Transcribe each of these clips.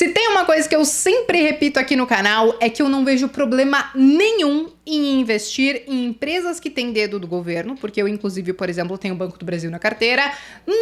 Se tem uma coisa que eu sempre repito aqui no canal é que eu não vejo problema nenhum em investir em empresas que têm dedo do governo, porque eu, inclusive, por exemplo, tenho o Banco do Brasil na carteira,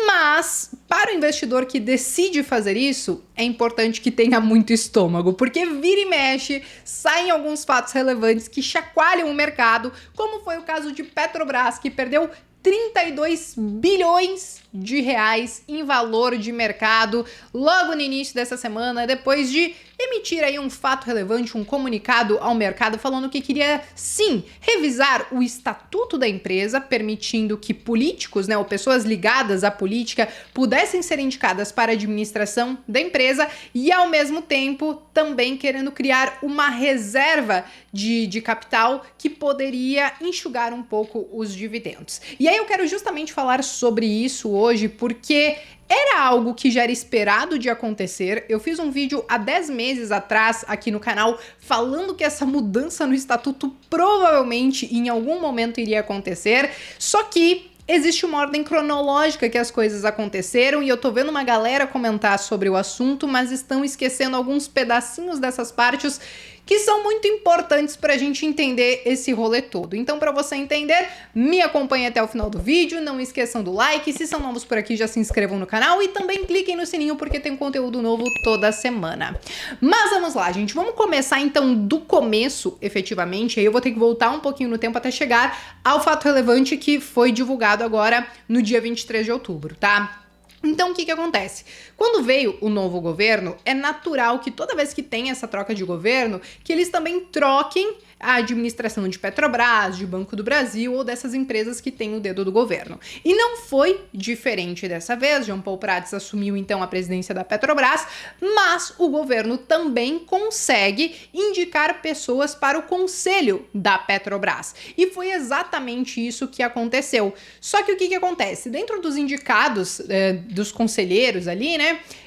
mas para o investidor que decide fazer isso, é importante que tenha muito estômago, porque vira e mexe, saem alguns fatos relevantes que chacoalham o mercado, como foi o caso de Petrobras, que perdeu 32 bilhões de reais em valor de mercado logo no início dessa semana, depois de emitir aí um fato relevante, um comunicado ao mercado falando que queria sim revisar o estatuto da empresa, permitindo que políticos, ou pessoas ligadas à política pudessem ser indicadas para a administração da empresa e ao mesmo tempo também querendo criar uma reserva de capital que poderia enxugar um pouco os dividendos. E aí eu quero justamente falar sobre isso hoje porque era algo que já era esperado de acontecer. Eu fiz um vídeo há 10 meses atrás aqui no canal falando que essa mudança no estatuto provavelmente em algum momento iria acontecer, só que existe uma ordem cronológica que as coisas aconteceram e eu tô vendo uma galera comentar sobre o assunto, mas estão esquecendo alguns pedacinhos dessas partes que são muito importantes para a gente entender esse rolê todo. Então, para você entender, me acompanhe até o final do vídeo, não esqueçam do like, se são novos por aqui, já se inscrevam no canal e também cliquem no sininho porque tem conteúdo novo toda semana. Mas vamos lá, gente, vamos começar então do começo, efetivamente, aí eu vou ter que voltar um pouquinho no tempo até chegar ao fato relevante que foi divulgado agora no dia 23 de outubro, tá? Então, o que acontece? Quando veio o novo governo, é natural que toda vez que tem essa troca de governo, que eles também troquem a administração de Petrobras, de Banco do Brasil ou dessas empresas que têm o dedo do governo. E não foi diferente dessa vez. Jean Paul Prats assumiu então a presidência da Petrobras, mas o governo também consegue indicar pessoas para o conselho da Petrobras. E foi exatamente isso que aconteceu. Só que o que acontece? Dentro dos indicados, dos conselheiros ali,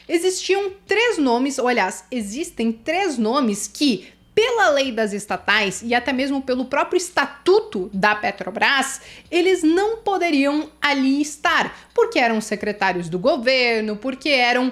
existiam 3 nomes, ou aliás, existem 3 nomes que pela lei das estatais e até mesmo pelo próprio estatuto da Petrobras, eles não poderiam ali estar, porque eram secretários do governo, porque eram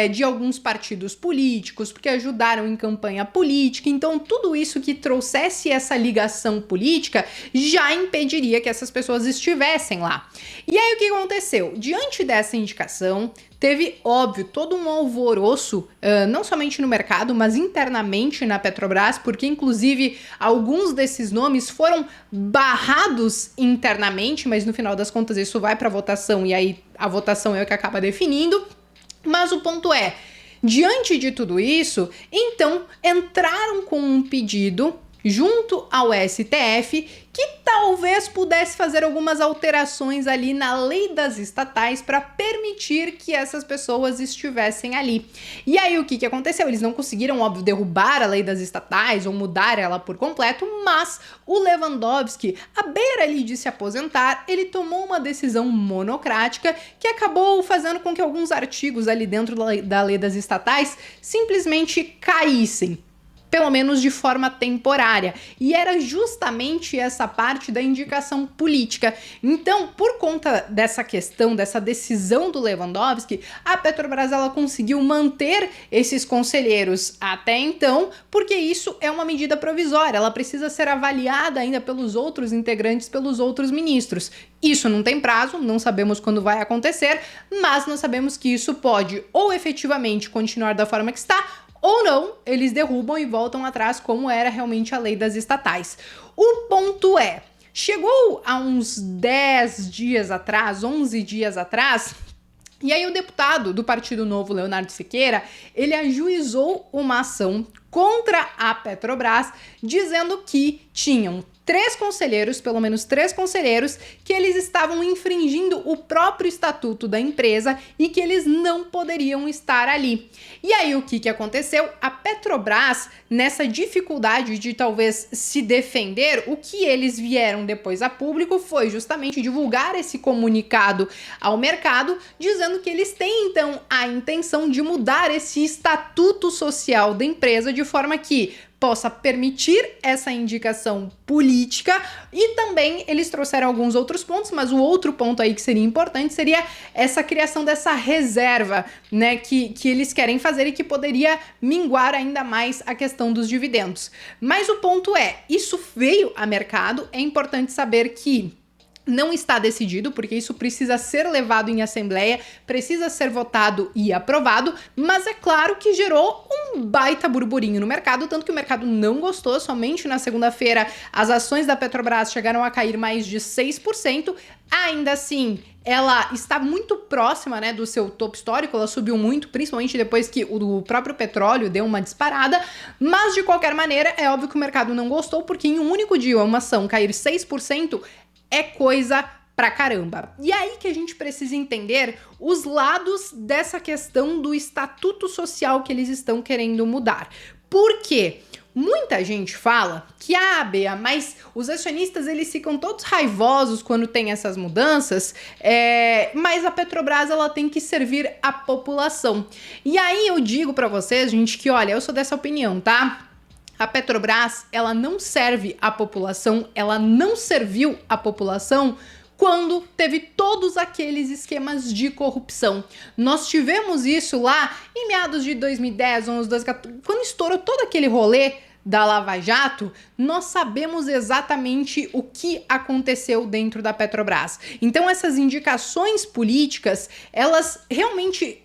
de alguns partidos políticos, porque ajudaram em campanha política, então tudo isso que trouxesse essa ligação política já impediria que essas pessoas estivessem lá. E aí o que aconteceu? Diante dessa indicação, teve, óbvio, todo um alvoroço, não somente no mercado, mas internamente na Petrobras, porque inclusive alguns desses nomes foram barrados internamente, mas no final das contas isso vai para votação e aí a votação é o que acaba definindo. Mas o ponto é, diante de tudo isso, então entraram com um pedido junto ao STF que talvez pudesse fazer algumas alterações ali na lei das estatais para permitir que essas pessoas estivessem ali. E aí o que aconteceu? Eles não conseguiram, óbvio, derrubar a lei das estatais ou mudar ela por completo, mas o Lewandowski, à beira ali de se aposentar, ele tomou uma decisão monocrática que acabou fazendo com que alguns artigos ali dentro da lei das estatais simplesmente caíssem, pelo menos de forma temporária. E era justamente essa parte da indicação política. Então, por conta dessa questão, dessa decisão do Lewandowski, a Petrobras ela conseguiu manter esses conselheiros até então, porque isso é uma medida provisória, ela precisa ser avaliada ainda pelos outros integrantes, pelos outros ministros. Isso não tem prazo, não sabemos quando vai acontecer, mas nós sabemos que isso pode ou efetivamente continuar da forma que está, ou não, eles derrubam e voltam atrás como era realmente a lei das estatais. O ponto é, chegou a uns 10 dias atrás, 11 dias atrás, e aí o deputado do Partido Novo, Leonardo Siqueira, ele ajuizou uma ação contra a Petrobras, dizendo que tinham 3 conselheiros, pelo menos 3 conselheiros, que eles estavam infringindo o próprio estatuto da empresa e que eles não poderiam estar ali. E aí o que aconteceu? A Petrobras, nessa dificuldade de talvez se defender, o que eles vieram depois a público foi justamente divulgar esse comunicado ao mercado, dizendo que eles têm então a intenção de mudar esse estatuto social da empresa de forma que possa permitir essa indicação política, e também eles trouxeram alguns outros pontos, mas o outro ponto aí que seria importante seria essa criação dessa reserva, né, que eles querem fazer e que poderia minguar ainda mais a questão dos dividendos. Mas o ponto é, isso veio a mercado, é importante saber que não está decidido, porque isso precisa ser levado em assembleia, precisa ser votado e aprovado, mas é claro que gerou um baita burburinho no mercado, tanto que o mercado não gostou. Somente na segunda-feira as ações da Petrobras chegaram a cair mais de 6%, ainda assim ela está muito próxima, né, do seu topo histórico, ela subiu muito, principalmente depois que o próprio petróleo deu uma disparada, mas de qualquer maneira é óbvio que o mercado não gostou, porque em um único dia uma ação cair 6% é coisa pra caramba. E aí que a gente precisa entender os lados dessa questão do estatuto social que eles estão querendo mudar. Por quê? Muita gente fala que, Bea, mas os acionistas eles ficam todos raivosos quando tem essas mudanças, mas a Petrobras ela tem que servir a população. E aí eu digo pra vocês, gente, que olha, eu sou dessa opinião, tá? A Petrobras, ela não serve a população, ela não serviu a população quando teve todos aqueles esquemas de corrupção. Nós tivemos isso lá em meados de 2010, 11, 12, 14, quando estourou todo aquele rolê da Lava Jato, nós sabemos exatamente o que aconteceu dentro da Petrobras. Então essas indicações políticas, elas realmente,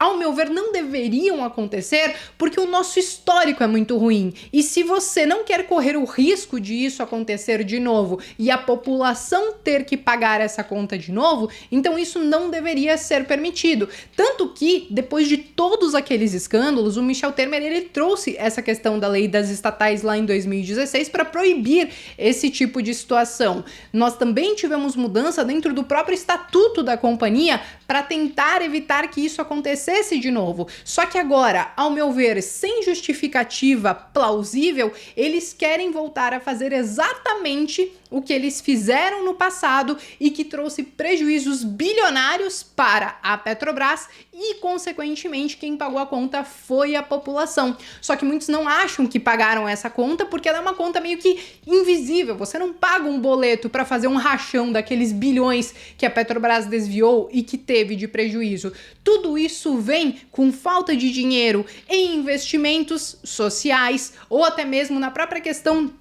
ao meu ver, não deveriam acontecer, porque o nosso histórico é muito ruim. E se você não quer correr o risco de isso acontecer de novo e a população ter que pagar essa conta de novo, então isso não deveria ser permitido. Tanto que, depois de todos aqueles escândalos, o Michel Temer ele trouxe essa questão da lei das estatais lá em 2016 para proibir esse tipo de situação. Nós também tivemos mudança dentro do próprio estatuto da companhia para tentar evitar que isso acontecesse de novo. Só que agora, ao meu ver, sem justificativa plausível, eles querem voltar a fazer exatamente o que eles fizeram no passado e que trouxe prejuízos bilionários para a Petrobras e, consequentemente, quem pagou a conta foi a população. Só que muitos não acham que pagaram essa conta porque ela é uma conta meio que invisível. Você não paga um boleto para fazer um rachão daqueles bilhões que a Petrobras desviou e que teve de prejuízo. Tudo isso vem com falta de dinheiro em investimentos sociais ou até mesmo na própria questão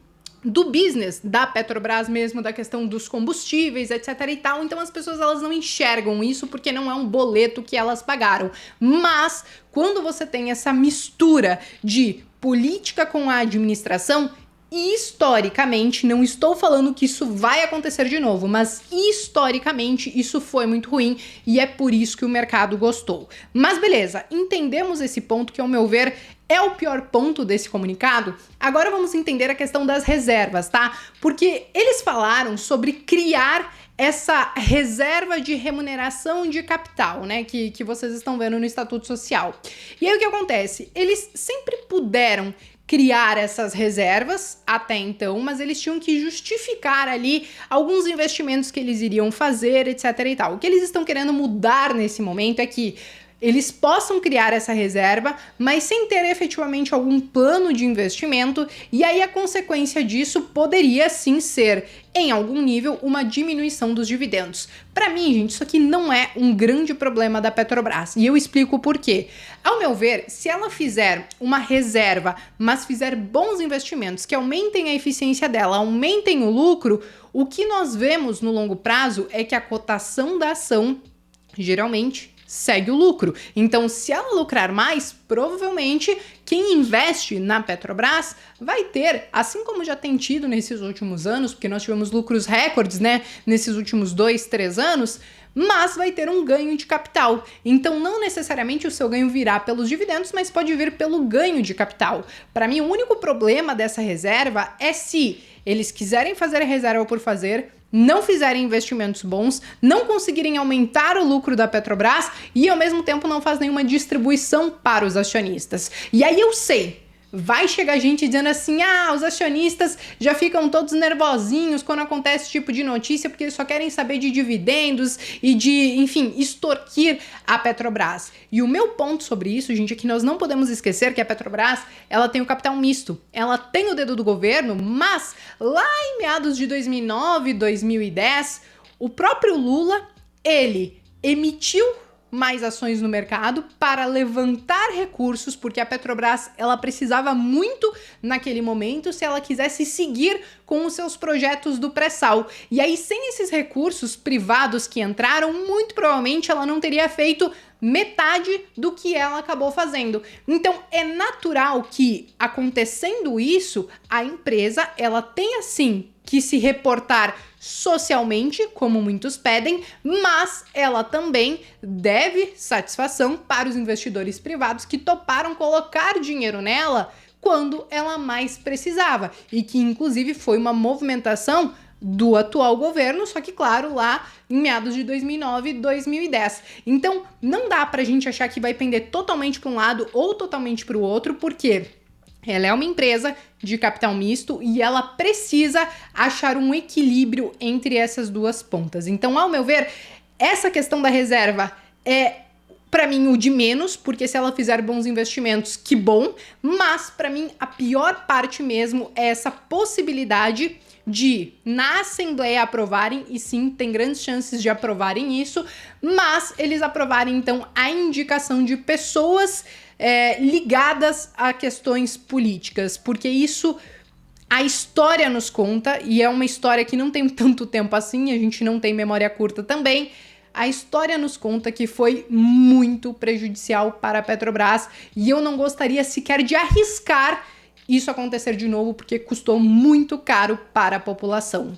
do business da Petrobras mesmo, da questão dos combustíveis, etc e tal. Então as pessoas elas não enxergam isso porque não é um boleto que elas pagaram. Mas quando você tem essa mistura de política com a administração, historicamente, não estou falando que isso vai acontecer de novo, mas historicamente isso foi muito ruim e é por isso que o mercado gostou. Mas beleza, entendemos esse ponto que, ao meu ver, é o pior ponto desse comunicado. Agora vamos entender a questão das reservas, tá? Porque eles falaram sobre criar essa reserva de remuneração de capital, né, que vocês estão vendo no Estatuto Social. E aí o que acontece? Eles sempre puderam criar essas reservas até então, mas eles tinham que justificar ali alguns investimentos que eles iriam fazer, etc e tal. O que eles estão querendo mudar nesse momento é que eles possam criar essa reserva, mas sem ter efetivamente algum plano de investimento, e aí a consequência disso poderia sim ser, em algum nível, uma diminuição dos dividendos. Para mim, gente, isso aqui não é um grande problema da Petrobras, e eu explico por quê. Ao meu ver, se ela fizer uma reserva, mas fizer bons investimentos que aumentem a eficiência dela, aumentem o lucro, o que nós vemos no longo prazo é que a cotação da ação, geralmente, segue o lucro. Então, se ela lucrar mais, provavelmente quem investe na Petrobras vai ter, assim como já tem tido nesses últimos anos, porque nós tivemos lucros recordes, né, nesses últimos 2, 3 anos, mas vai ter um ganho de capital. Então, não necessariamente o seu ganho virá pelos dividendos, mas pode vir pelo ganho de capital. Para mim, o único problema dessa reserva é se eles quiserem fazer a reserva por fazer, não fizerem investimentos bons, não conseguirem aumentar o lucro da Petrobras e, ao mesmo tempo, não faz nenhuma distribuição para os acionistas. E aí eu sei, vai chegar gente dizendo assim, os acionistas já ficam todos nervosinhos quando acontece esse tipo de notícia, porque eles só querem saber de dividendos e de, enfim, extorquir a Petrobras. E o meu ponto sobre isso, gente, é que nós não podemos esquecer que a Petrobras, ela tem o capital misto, ela tem o dedo do governo, mas lá em meados de 2009, 2010, o próprio Lula, ele emitiu mais ações no mercado para levantar recursos, porque a Petrobras ela precisava muito naquele momento se ela quisesse seguir com os seus projetos do pré-sal. E aí, sem esses recursos privados que entraram, muito provavelmente ela não teria feito metade do que ela acabou fazendo. Então, é natural que, acontecendo isso, a empresa ela tenha sim que se reportar socialmente, como muitos pedem, mas ela também deve satisfação para os investidores privados que toparam colocar dinheiro nela quando ela mais precisava, e que inclusive foi uma movimentação do atual governo, só que claro, lá em meados de 2009 e 2010. Então, não dá pra gente achar que vai pender totalmente para um lado ou totalmente para o outro, porque ela é uma empresa de capital misto e ela precisa achar um equilíbrio entre essas duas pontas. Então, ao meu ver, essa questão da reserva é, para mim, o de menos, porque se ela fizer bons investimentos, que bom, mas para mim a pior parte mesmo é essa possibilidade de, na Assembleia, aprovarem, e sim, tem grandes chances de aprovarem isso, mas eles aprovarem, então, a indicação de pessoas ligadas a questões políticas, porque isso a história nos conta, e é uma história que não tem tanto tempo assim, a gente não tem memória curta também. A história nos conta que foi muito prejudicial para a Petrobras, e eu não gostaria sequer de arriscar isso acontecer de novo, porque custou muito caro para a população.